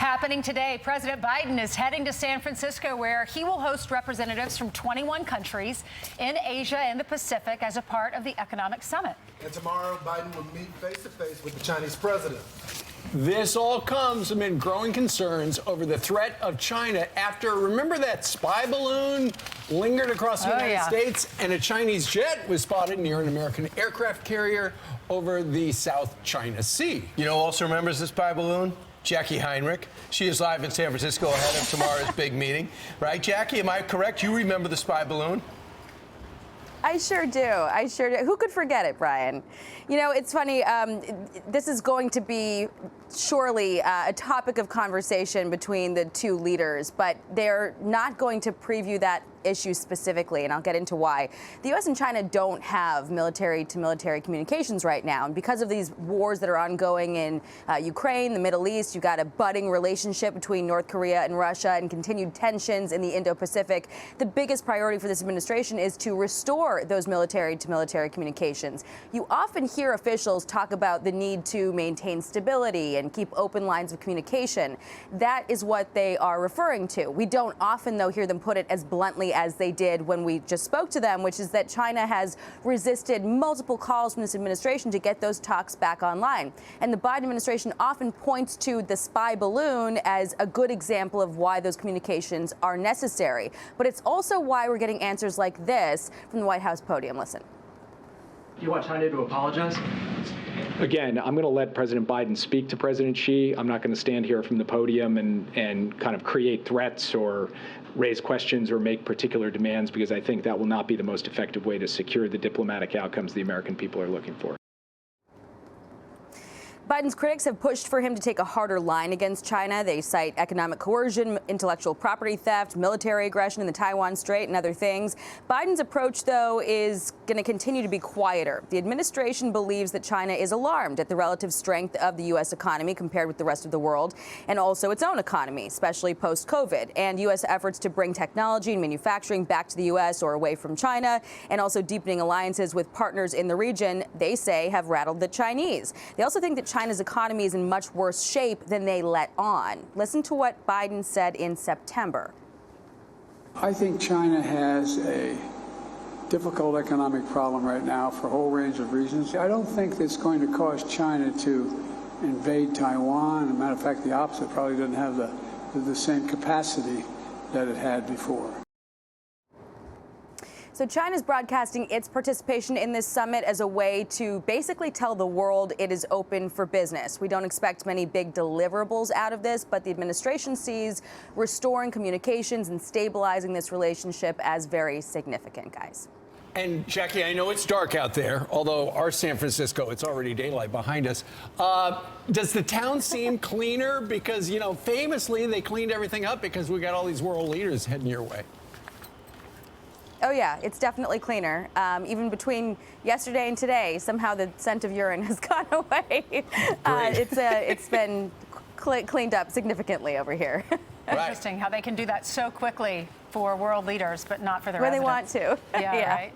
Happening today, President Biden is heading to San Francisco, where he will host representatives from 21 countries in Asia and the Pacific as a part of the economic summit. And tomorrow, Biden will meet face-to-face with the Chinese president. This all comes amid growing concerns over the threat of China after, remember that spy balloon lingered across the United States and a Chinese jet was spotted near an American aircraft carrier over the South China Sea. You know who also remembers the spy balloon? Jacqui Heinrich. She is live in San Francisco ahead of tomorrow's big meeting. Right, Jacqui? Am I correct? You remember the spy balloon? I sure do. I sure do. Who could forget it, Brian? You know, it's funny. This is going to be surely a topic of conversation between the two leaders, but they're not going to preview that issue specifically, and I'll get into why. The U.S. and China don't have military-to-military communications right now, and because of these wars that are ongoing in Ukraine, the Middle East, you've got a budding relationship between North Korea and Russia and continued tensions in the Indo-Pacific. The biggest priority for this administration is to restore those military-to-military communications. You often hear officials talk about the need to maintain stability and keep open lines of communication. That is what they are referring to. We don't often, though, hear them put it as bluntly as they did when we just spoke to them, which is that China has resisted multiple calls from this administration to get those talks back online. And the Biden administration often points to the spy balloon as a good example of why those communications are necessary. But it's also why we're getting answers like this from the White House podium. Listen. Do you want China to apologize? Again, I'm going to let President Biden speak to President Xi. I'm not going to stand here from the podium and kind of create threats or raise questions or make particular demands, because I think that will not be the most effective way to secure the diplomatic outcomes the American people are looking for. Biden's critics have pushed for him to take a harder line against China. They cite economic coercion, intellectual property theft, military aggression in the Taiwan Strait, and other things. Biden's approach, though, is going to continue to be quieter. The administration believes that China is alarmed at the relative strength of the U.S. economy compared with the rest of the world, and also its own economy, especially post-COVID, and U.S. efforts to bring technology and manufacturing back to the U.S. or away from China, and also deepening alliances with partners in the region, they say, have rattled the Chinese. They also think that China's economy is in much worse shape than they let on. Listen to what Biden said in September. I think China has a difficult economic problem right now for a whole range of reasons. I don't think it's going to cause China to invade Taiwan. As a matter of fact, the opposite, probably doesn't have the same capacity that it had before. So China's broadcasting its participation in this summit as a way to basically tell the world it is open for business. We don't expect many big deliverables out of this, but the administration sees restoring communications and stabilizing this relationship as very significant, guys. And Jacqui, I know it's dark out there, although our San Francisco, it's already daylight behind us. Does the town seem cleaner? Because, you know, famously they cleaned everything up because we got all these world leaders heading your way. Oh, yeah, it's definitely cleaner. Even between yesterday and today, somehow the scent of urine has gone away. It's been cleaned up significantly over here. Interesting how they can do that so quickly for world leaders, but not for the when residents. they want to. Yeah, right?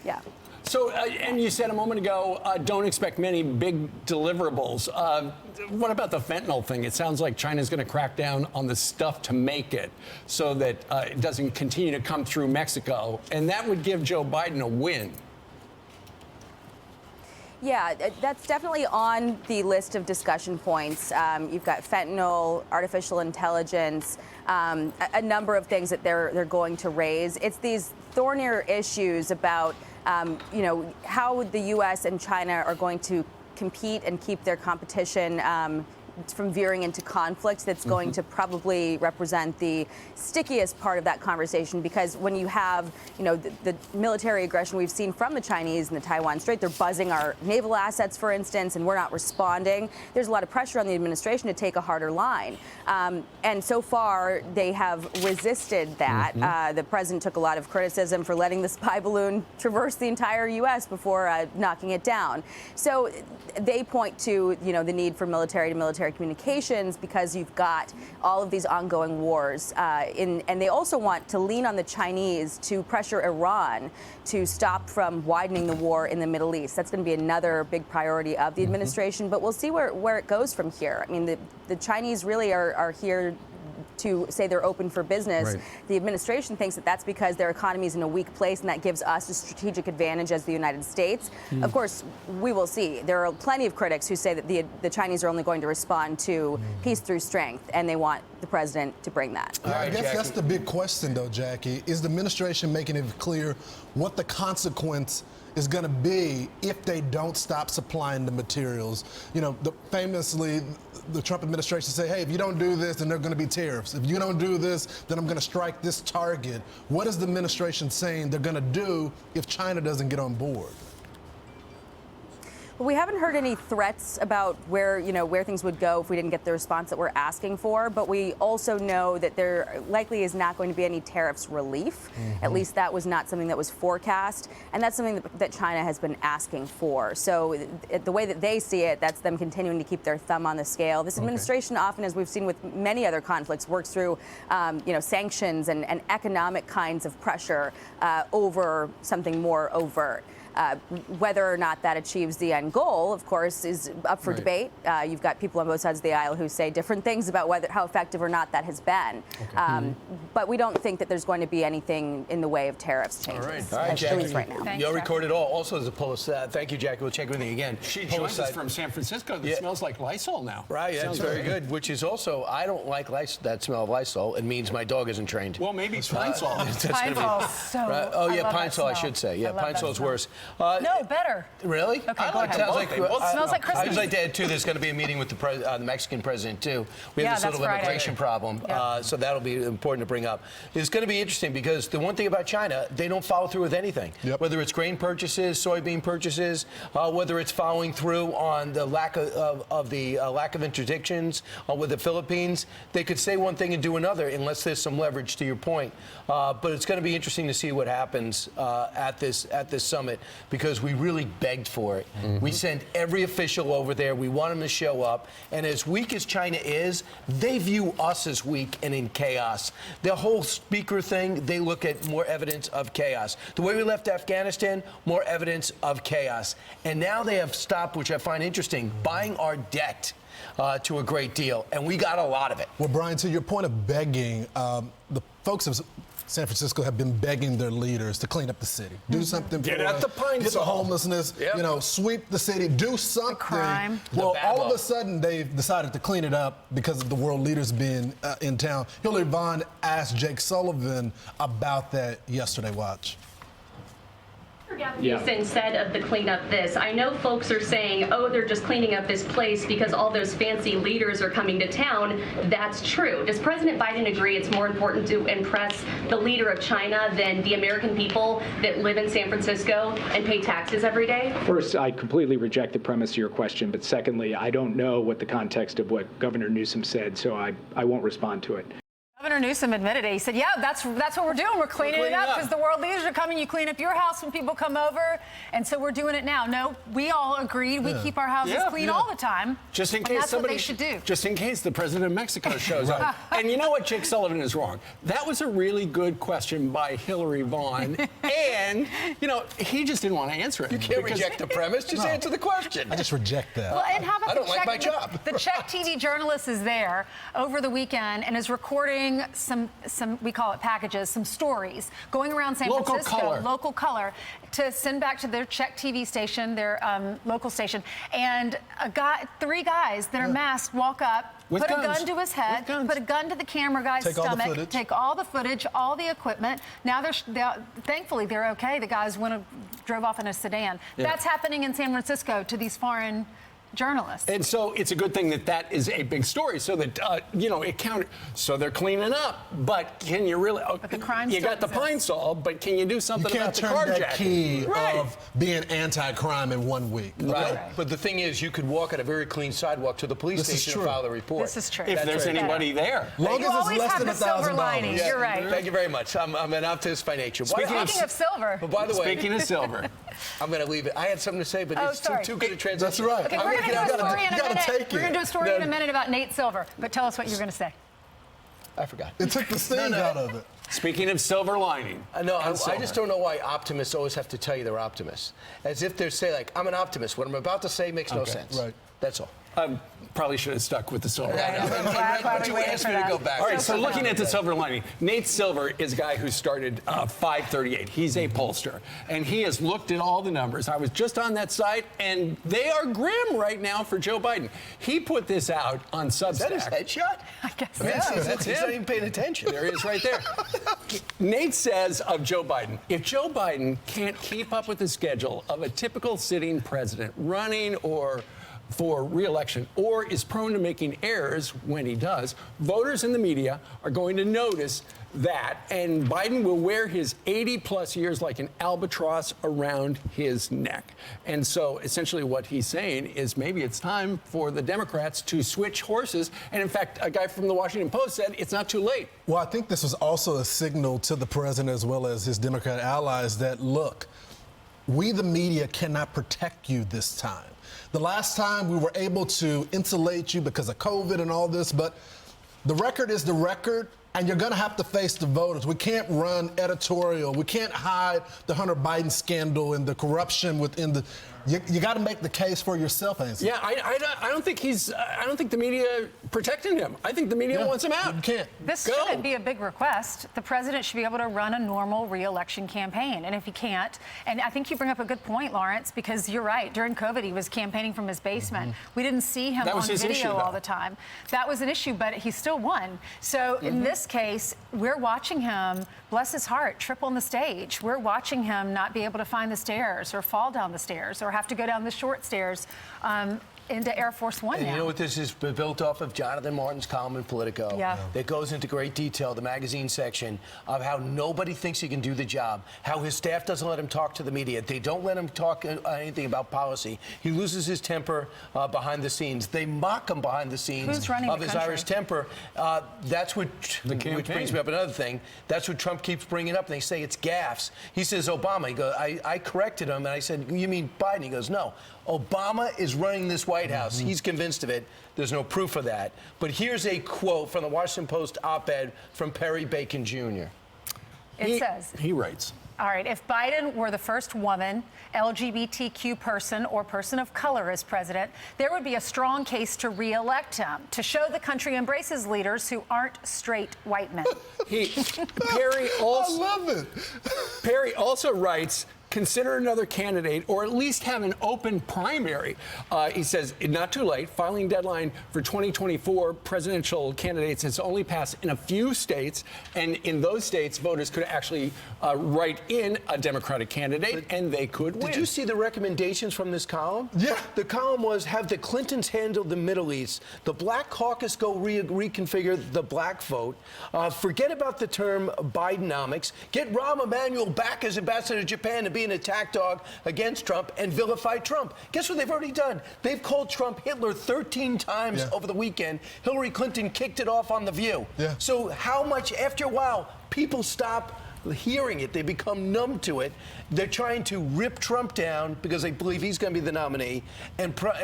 Yeah. So, and you said a moment ago, don't expect many big deliverables. What about the fentanyl thing? It sounds like China's going to crack down on the stuff to make it so that it doesn't continue to come through Mexico. And that would give Joe Biden a win. Yeah, that's definitely on the list of discussion points. You've got fentanyl, artificial intelligence, a number of things that they're going to raise. It's these thornier issues about you know, how the U.S. and China are going to compete and keep their competition from veering into conflict. That's going to probably represent the stickiest part of that conversation, because when you have, you know, the military aggression we've seen from the Chinese in the Taiwan Strait, they're buzzing our naval assets, for instance, and we're not responding. There's a lot of pressure on the administration to take a harder line. And so far, they have resisted that. The president took a lot of criticism for letting the spy balloon traverse the entire U.S. before knocking it down. So they point to, you know, the need for military-to-military military communications because you've got all of these ongoing wars. And they also want to lean on the Chinese to pressure Iran to stop from widening the war in the Middle East. That's going to be another big priority of the administration, but we'll see where it goes from here. I mean, the Chinese really are here to say they're open for business. Right. The administration thinks that that's because their economy is in a weak place and that gives us a strategic advantage as the United States. Of course, we will see. There are plenty of critics who say that the Chinese are only going to respond to peace through strength, and they want the president to bring that. I guess that's the big question, though, Jacqui. Is the administration making it clear what the consequence is going to be if they don't stop supplying the materials? You know, famously, the Trump administration say, hey, if you don't do this, then there are going to be tariffs. If you don't do this, then I'm going to strike this target. What is the administration saying they're going to do if China doesn't get on board? We haven't heard any threats about where things would go if we didn't get the response that we're asking for, but we also know that there likely is not going to be any tariffs relief. At least that was not something that was forecast, and that's something that China has been asking for. So the way that they see it, that's them continuing to keep their thumb on the scale. This administration often, as we've seen with many other conflicts, works through sanctions and economic kinds of pressure over something more overt. Whether or not that achieves the end goal, of course, is up for debate. You've got people on both sides of the aisle who say different things about how effective or not that has been. But we don't think that there's going to be anything in the way of tariffs changes, at least right now. You'll record it all. Also, as a post, thank you, Jacqui. We'll check everything again. She joins us from San Francisco. That smells like Lysol now. Right, that's very good. Which is also, I don't like that smell of Lysol. It means my dog isn't trained. Well, maybe it's Pine Sol. Pine Sol. Oh, yeah, Pine Sol, I should say. Yeah, Pine Sol is worse. No, better. Really? Okay, go ahead. Sounds like, smells like Christmas. I was like that, too. There's going to be a meeting with the Mexican president, too. We have this that's little Friday. immigration problem, so that'll be important to bring up. It's going to be interesting because the one thing about China, they don't follow through with anything. Whether it's grain purchases, soybean purchases, whether it's following through on the lack of interdictions with the Philippines. They could say one thing and do another unless there's some leverage, to your point. But it's going to be interesting to see what happens at this summit, because we really begged for it. We sent every official over there. We want them to show up. And as weak as China is, they view us as weak and in chaos. The whole speaker thing, they look at more evidence of chaos. The way we left Afghanistan, more evidence of chaos. And now they have stopped, which I find interesting, buying our debt to a great deal. And we got a lot of it. Well, Brian, to your point of begging, the folks of San Francisco have been begging their leaders to clean up the city. Do something Get for out us. the Pine Get the Sol. homelessness, sweep the city, do something. crime. Well, all of a sudden, they've decided to clean it up because of the world leaders being in town. Hillary Vaughn asked Jake Sullivan about that yesterday. Watch. Gavin Newsom said of the cleanup this. I know folks are saying, oh, they're just cleaning up this place because all those fancy leaders are coming to town. That's true. Does President Biden agree it's more important to impress the leader of China than the American people that live in San Francisco and pay taxes every day? First, I completely reject the premise of your question. But secondly, I don't know what the context of what Governor Newsom said, so I won't respond to it. Governor Newsom admitted it. He said, yeah, that's what we're doing. We're cleaning it up because the world leaders are coming. You clean up your house when people come over. And so we're doing it now. No, we all agreed. We keep our houses clean all the time. Just in and case that's somebody what they should do. Just in case the president of Mexico shows up. And you know what? Jake Sullivan is wrong. That was a really good question by Hillary Vaughn. And, he just didn't want to answer it. You can't reject the premise. Just answer the question. I just reject that. Well, and how about I don't like my job. The Czech TV journalist is there over the weekend and is recording some we call it packages, some stories going around San Francisco, local color, to send back to their Czech TV station, their local station. And three guys that are masked walk up, with put guns. a gun to his head, put a gun to the camera guy's stomach, take all the footage, all the equipment. Now thankfully they're okay. The guys drove off in a sedan. Yeah. That's happening in San Francisco to these foreign journalists. And so it's a good thing that is a big story, so that it counted. So they're cleaning up, but can you really? But the crime you still got the exists. Pine Sol, but can you do something about the carjacking? You can't turn that key of being anti-crime in 1 week. Right. But the thing is, you could walk on a very clean sidewalk to the police station and file a report. This is true. If there's anybody there. Long you as always it's less have than the silver lining. $1,000. You're right. Thank you very much. I'm an optimist by nature. Speaking of silver. But by the way, Speaking of silver. I'm going to leave it. I had something to say, but it's too good a transition. That's right. Okay, we're going to do a story in a minute. We're going to do a story in a No. minute about Nate Silver. But tell us what you were going to say. I forgot. It took the sting out of it. Speaking of silver lining. I just don't know why optimists always have to tell you they're optimists. As if they're saying, like, I'm an optimist. What I'm about to say makes no sense. Right. That's all. Probably should have stuck with the silver Right. lining. I'm glad we waited asked for me to that. go back. All right, so looking at the silver lining, Nate Silver is a guy who started 538. He's a pollster, and he has looked at all the numbers. I was just on that site, and they are grim right now for Joe Biden. He put this out on Substack. Is that his headshot? I guess so. Yeah, he's him. not even paying attention. There he is right there. Nate says of Joe Biden, if Joe Biden can't keep up with the schedule of a typical sitting president running or for re-election or is prone to making errors when he does, voters and the media are going to notice that, and Biden will wear his 80-plus years like an albatross around his neck. And so essentially what he's saying is maybe it's time for the Democrats to switch horses. And in fact, a guy from the Washington Post said it's not too late. Well, I think this was also a signal to the president as well as his Democrat allies that, look, we the media cannot protect you this time. The last time we were able to insulate you because of COVID and all this, but the record is the record, and you're going to have to face the voters. We can't run editorial. We can't hide the Hunter Biden scandal and the corruption within the. You got to make the case for yourself, Ainsley. Yeah, I don't think I don't think the media protecting him. I think the media wants him out. You can't. This shouldn't be a big request. The president should be able to run a normal re-election campaign. And if he can't, and I think you bring up a good point, Lawrence, because you're right. During COVID, he was campaigning from his basement. We didn't see him on video all the time. That was an issue, but he still won. So in this case, we're watching him, bless his heart, trip on the stage. We're watching him not be able to find the stairs or fall down the stairs or have to go down the short stairs into Air Force One. And now. you know what this is built off of? Jonathan Martin's column in Politico. Yeah. That goes into great detail, the magazine section, of how nobody thinks he can do the job, how his staff doesn't let him talk to the media. They don't let him talk anything about policy. He loses his temper behind the scenes. They mock him behind the scenes Who's running of the his country? Irish temper. That's what, which brings me up another thing. That's what Trump keeps bringing up, and they say it's gaffes. He says Obama. He goes, I corrected him, and I said, you mean Biden? He goes, no. Obama is running this White House. He's convinced of it. There's no proof of that. But here's a quote from the Washington Post op-ed from Perry Bacon Jr. It says, He writes. all right, if Biden were the first woman, LGBTQ person, or person of color as president, there would be a strong case to re-elect him, to show the country embraces leaders who aren't straight white men. Perry also, I love it. Perry also writes, consider another candidate or at least have an open primary. He says, not too late. Filing deadline for 2024 presidential candidates has only passed in a few states. And in those states, voters could actually write in a Democratic candidate and they could win. Did you see the recommendations from this column? Yeah. The column was, have the Clintons handle the Middle East, the Black Caucus go reconfigure the black vote, forget about the term Bidenomics, get Rahm Emanuel back as ambassador to Japan to be an attack dog against Trump, and vilify Trump. Guess what they've already done? They've called Trump Hitler 13 times over the weekend. Hillary Clinton kicked it off on The View. Yeah. So how much, after a while, people stop hearing it. They become numb to it. They're trying to rip Trump down because they believe he's going to be the nominee and prop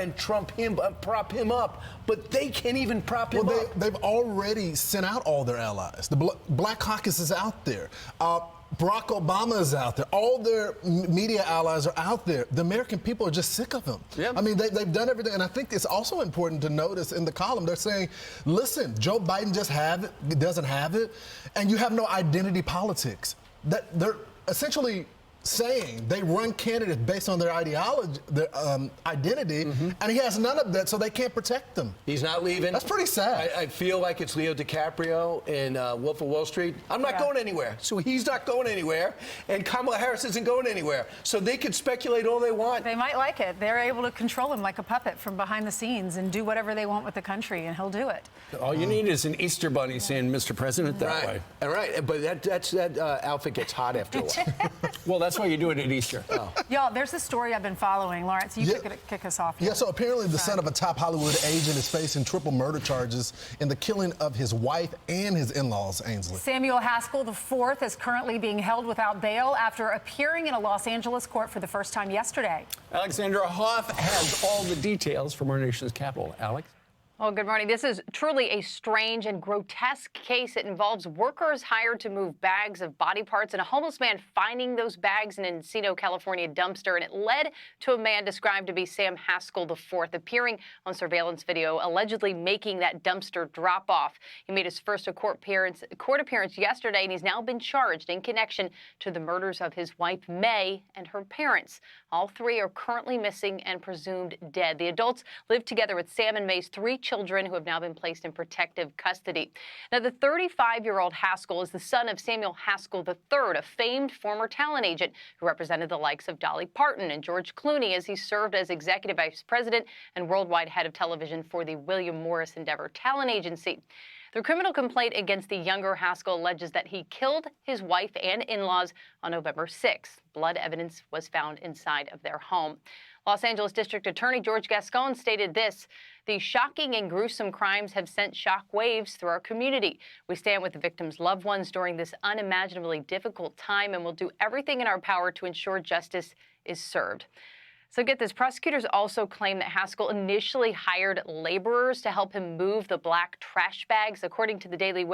him up. But they can't even prop him up. They've already sent out all their allies. The Black Caucus is out there. Barack Obama is out there. All their media allies are out there. The American people are just sick of him. Yeah. I mean, they've done everything. And I think it's also important to notice in the column, they're saying, listen, Joe Biden doesn't have it, and you have no identity politics. That they're essentially saying they run candidates based on their ideology, their identity, and he has none of that, so they can't protect them. He's not leaving. That's pretty sad. I feel like it's Leo DiCaprio in Wolf of Wall Street. I'm not going anywhere. So he's not going anywhere, and Kamala Harris isn't going anywhere. So they could speculate all they want. They might like it. They're able to control him like a puppet from behind the scenes and do whatever they want with the country, and he'll do it. All you need is an Easter bunny saying, Mr. President, that way. Right. But that outfit gets hot after a while. Well, that's That's why you do it at Easter. Oh. Y'all, there's a story I've been following. Lawrence, you kick us off here. Yeah, so apparently the son of a top Hollywood agent is facing triple murder charges in the killing of his wife and his in-laws, Ainsley. Samuel Haskell IV is currently being held without bail after appearing in a Los Angeles court for the first time yesterday. Alexandra Hoff has all the details from our nation's capital. Alex? Well, good morning. This is truly a strange and grotesque case. It involves workers hired to move bags of body parts and a homeless man finding those bags in an Encino, California dumpster. And it led to a man described to be Sam Haskell IV appearing on surveillance video, allegedly making that dumpster drop off. He made his first court appearance yesterday, and he's now been charged in connection to the murders of his wife, May, and her parents. All three are currently missing and presumed dead. The adults lived together with Sam and May's 3 children who have now been placed in protective custody. Now, the 35-year-old Haskell is the son of Samuel Haskell III, a famed former talent agent who represented the likes of Dolly Parton and George Clooney as he served as executive vice president and worldwide head of television for the William Morris Endeavor talent agency. The criminal complaint against the younger Haskell alleges that he killed his wife and in-laws on November 6th. Blood evidence was found inside of their home. Los Angeles District Attorney George Gascon stated this: "The shocking and gruesome crimes have sent shock waves through our community. We stand with the victims' loved ones during this unimaginably difficult time and will do everything in our power to ensure justice is served." So get this, prosecutors also claim that Haskell initially hired laborers to help him move the black trash bags. According to the Daily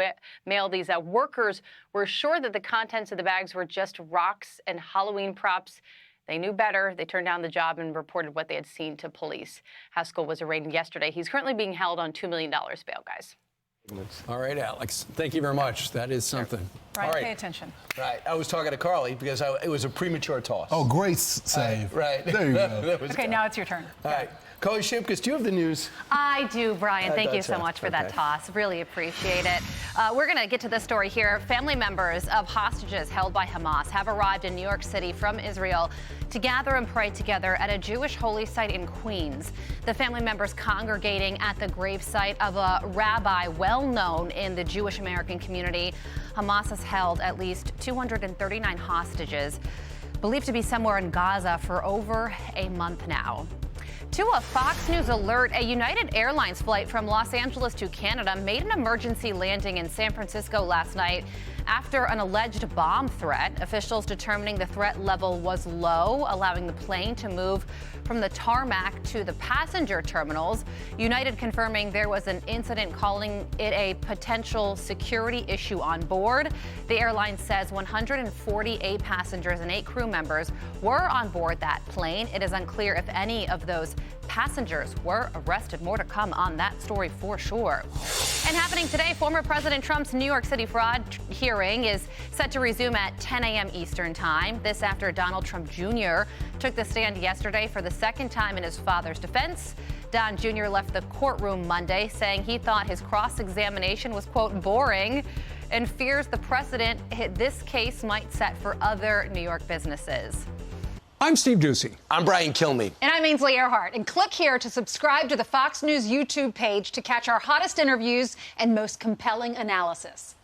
Mail, these workers were sure that the contents of the bags were just rocks and Halloween props. They knew better. They turned down the job and reported what they had seen to police. Haskell was arraigned yesterday. He's currently being held on $2 million bail, guys. All right, Alex. Thank you very much. That is something. Right, All right. pay attention. Right. I was talking to Carley because it was a premature toss. Oh, great save. Right. There you go. Okay, now it's your turn. All right. Carley Shimkus, do you have the news? I do, Brian. Thank you thought so so. much for that Okay. toss. Really appreciate it. We're going to get to this story here. Family members of hostages held by Hamas have arrived in New York City from Israel to gather and pray together at a Jewish holy site in Queens. The family members congregating at the gravesite of a rabbi well known in the Jewish American community. Hamas has held at least 239 hostages, believed to be somewhere in Gaza, for over a month now. To a Fox News alert, a United Airlines flight from Los Angeles to Canada made an emergency landing in San Francisco last night after an alleged bomb threat. Officials determining the threat level was low, allowing the plane to move from the tarmac to the passenger terminals. United confirming there was an incident, calling it a potential security issue on board. The airline says 148 passengers and 8 crew members were on board that plane. It is unclear if any of those passengers were arrested. More to come on that story for sure. And happening today, former President Trump's New York City fraud hearing is set to resume at 10 a.m. Eastern time. This after Donald Trump Jr. took the stand yesterday for the second time in his father's defense. Don Jr. left the courtroom Monday saying he thought his cross-examination was, quote, boring, and fears the precedent this case might set for other New York businesses. I'm Steve Doocy. I'm Brian Kilmeade. And I'm Ainsley Earhart. And click here to subscribe to the Fox News YouTube page to catch our hottest interviews and most compelling analysis.